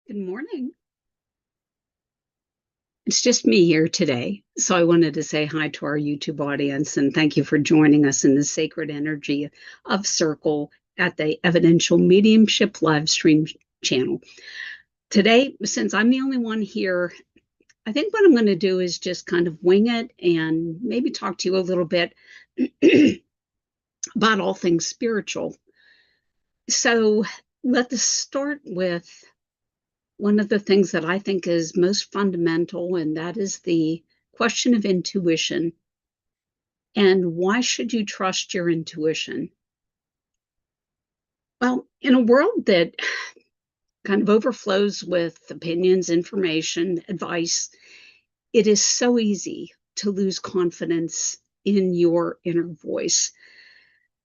Good morning. It's just me here today. So I wanted to say hi to our YouTube audience and thank you for joining us in the sacred energy of Circle at the Evidential Mediumship live stream channel. Today, since I'm the only one here, I think what I'm going to do is just kind of wing it and maybe talk to you a little bit about all things spiritual. So let us start with one of the things that I think is most fundamental, and that is the question of intuition. And why should you trust your intuition? Well, in a world that kind of overflows with opinions, information, advice, it is so easy to lose confidence in your inner voice.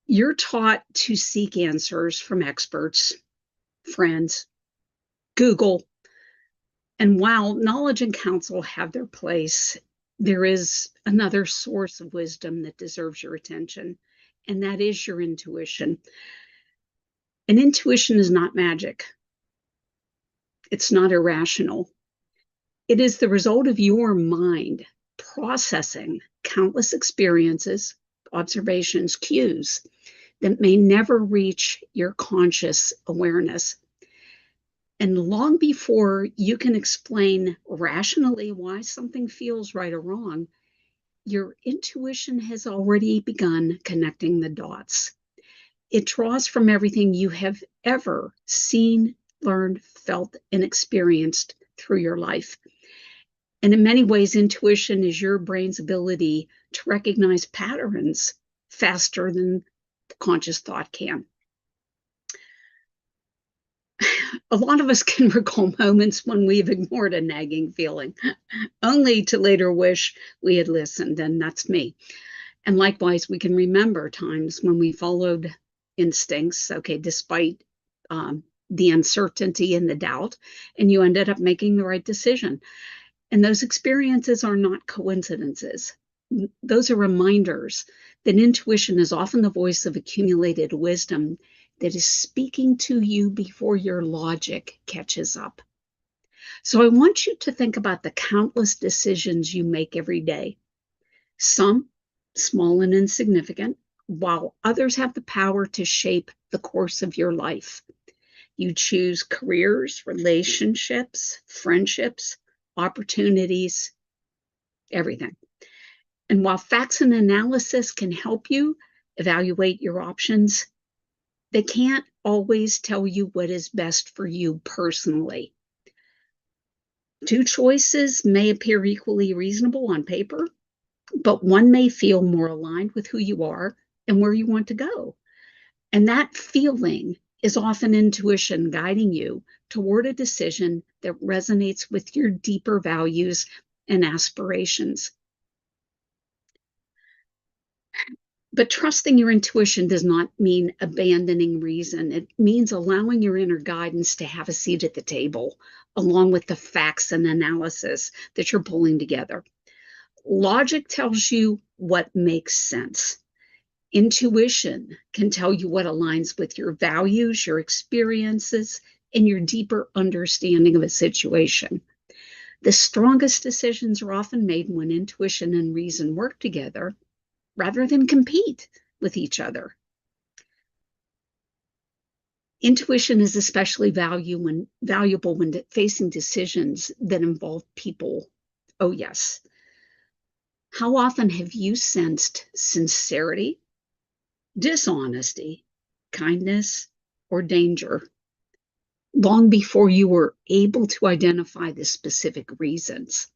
You're taught to seek answers from experts, friends, Google. And while knowledge and counsel have their place, there is another source of wisdom that deserves your attention, and that is your intuition. And intuition is not magic. It's not irrational. It is the result of your mind processing countless experiences, observations, cues that may never reach your conscious awareness. And long before you can explain rationally why something feels right or wrong, your intuition has already begun connecting the dots. It draws from everything you have ever seen, learned, felt, and experienced through your life. And in many ways, intuition is your brain's ability to recognize patterns faster than conscious thought can. A lot of us can recall moments when we've ignored a nagging feeling, only to later wish we had listened, and that's me. And likewise, we can remember times when we followed instincts, okay, despite the uncertainty and the doubt, and you ended up making the right decision. And those experiences are not coincidences. Those are reminders that intuition is often the voice of accumulated wisdom that is speaking to you before your logic catches up. So I want you to think about the countless decisions you make every day. Some small and insignificant, while others have the power to shape the course of your life. You choose careers, relationships, friendships, opportunities, everything. And while facts and analysis can help you evaluate your options, they can't always tell you what is best for you personally. Two choices may appear equally reasonable on paper, but one may feel more aligned with who you are and where you want to go. And that feeling is often intuition guiding you toward a decision that resonates with your deeper values and aspirations. But trusting your intuition does not mean abandoning reason. It means allowing your inner guidance to have a seat at the table, along with the facts and analysis that you're pulling together. Logic tells you what makes sense. Intuition can tell you what aligns with your values, your experiences, and your deeper understanding of a situation. The strongest decisions are often made when intuition and reason work together rather than compete with each other. Intuition is especially valuable when facing decisions that involve people. Oh, yes. How often have you sensed sincerity, dishonesty, kindness, or danger long before you were able to identify the specific reasons?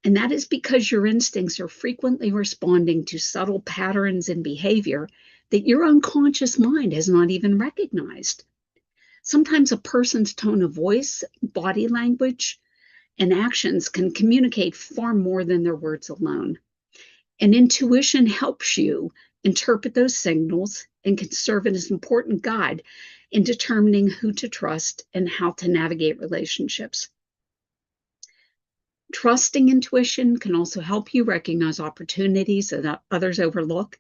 And that is because your instincts are frequently responding to subtle patterns in behavior that your unconscious mind has not even recognized. Sometimes a person's tone of voice, body language, and actions can communicate far more than their words alone. And intuition helps you interpret those signals and can serve as an important guide in determining who to trust and how to navigate relationships. Trusting intuition can also help you recognize opportunities that others overlook.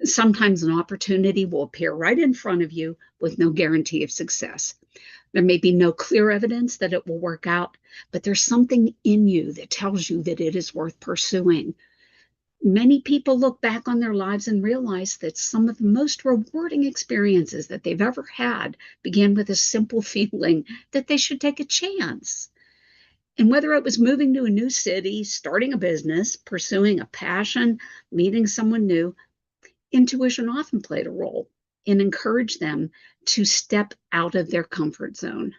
Sometimes an opportunity will appear right in front of you with no guarantee of success. There may be no clear evidence that it will work out, but there's something in you that tells you that it is worth pursuing. Many people look back on their lives and realize that some of the most rewarding experiences that they've ever had began with a simple feeling that they should take a chance. And whether it was moving to a new city, starting a business, pursuing a passion, meeting someone new, intuition often played a role and encouraged them to step out of their comfort zone.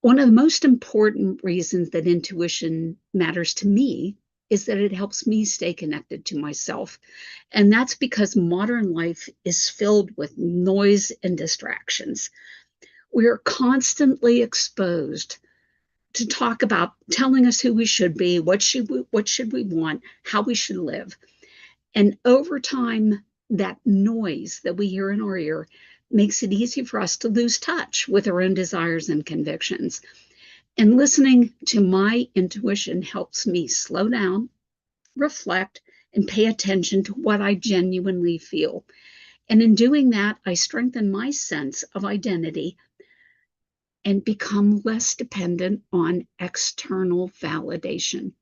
One of the most important reasons that intuition matters to me is that it helps me stay connected to myself. And that's because modern life is filled with noise and distractions. We are constantly exposed to talk about telling us who we should be, what should we want, how we should live. And over time, that noise that we hear in our ear makes it easy for us to lose touch with our own desires and convictions. And listening to my intuition helps me slow down, reflect, and pay attention to what I genuinely feel. And in doing that, I strengthen my sense of identity and become less dependent on external validation.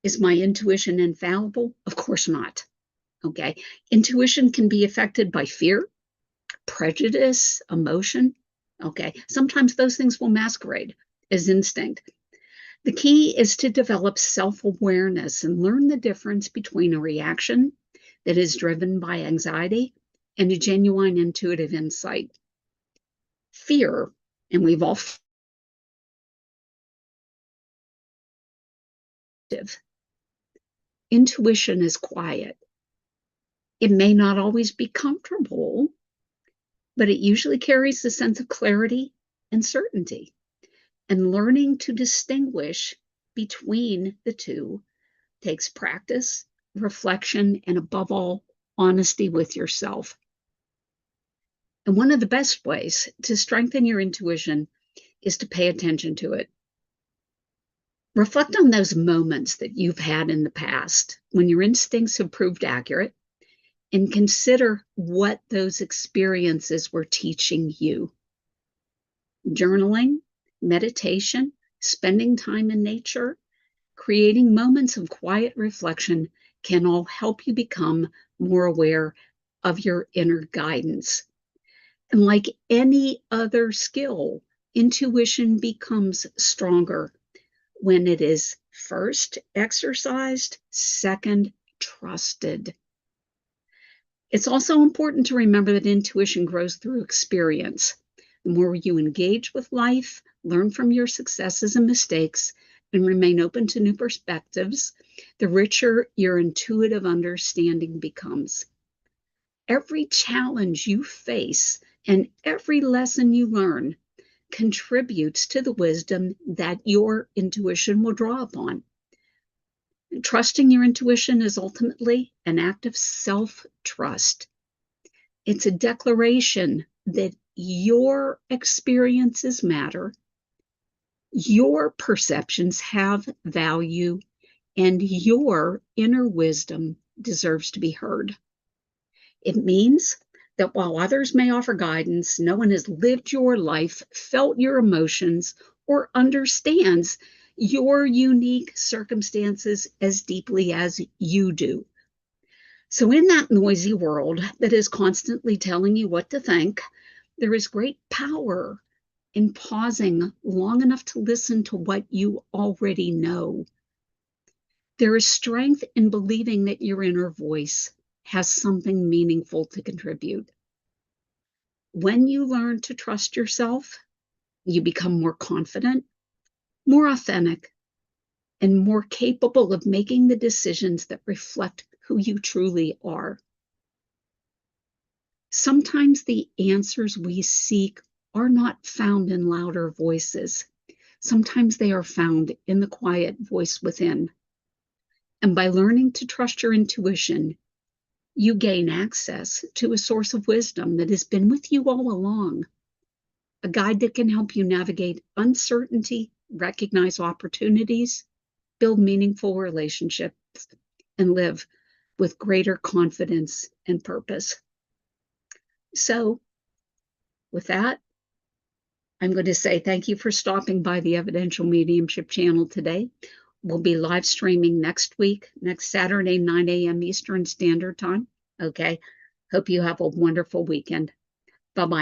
Is my intuition infallible? Of course not. Okay. Intuition can be affected by fear, prejudice, emotion. Okay. Sometimes those things will masquerade as instinct. The key is to develop self-awareness and learn the difference between a reaction that is driven by anxiety and a genuine intuitive insight. Fear, and we've all intuition is quiet. It may not always be comfortable, but it usually carries a sense of clarity and certainty. And learning to distinguish between the two takes practice, reflection, and above all, honesty with yourself. And one of the best ways to strengthen your intuition is to pay attention to it. Reflect on those moments that you've had in the past when your instincts have proved accurate, and consider what those experiences were teaching you. Journaling, meditation, spending time in nature, creating moments of quiet reflection can all help you become more aware of your inner guidance. And like any other skill, intuition becomes stronger when it is first exercised, second trusted. It's also important to remember that intuition grows through experience. The more you engage with life, learn from your successes and mistakes, and remain open to new perspectives, the richer your intuitive understanding becomes. Every challenge you face and every lesson you learn contributes to the wisdom that your intuition will draw upon. Trusting your intuition is ultimately an act of self-trust. It's a declaration that your experiences matter, your perceptions have value, and your inner wisdom deserves to be heard. It means that while others may offer guidance, no one has lived your life, felt your emotions, or understands your unique circumstances as deeply as you do. So in that noisy world that is constantly telling you what to think, there is great power in pausing long enough to listen to what you already know. There is strength in believing that your inner voice has something meaningful to contribute. When you learn to trust yourself, you become more confident, more authentic, and more capable of making the decisions that reflect who you truly are. Sometimes the answers we seek are not found in louder voices. Sometimes they are found in the quiet voice within. And by learning to trust your intuition, you gain access to a source of wisdom that has been with you all along, a guide that can help you navigate uncertainty, recognize opportunities, build meaningful relationships, and live with greater confidence and purpose. So With that, I'm going to say thank you for stopping by the Evidential Mediumship channel today. We'll be live streaming next week, next Saturday, 9 a.m. Eastern Standard Time. Okay. Hope you have a wonderful weekend. Bye-bye.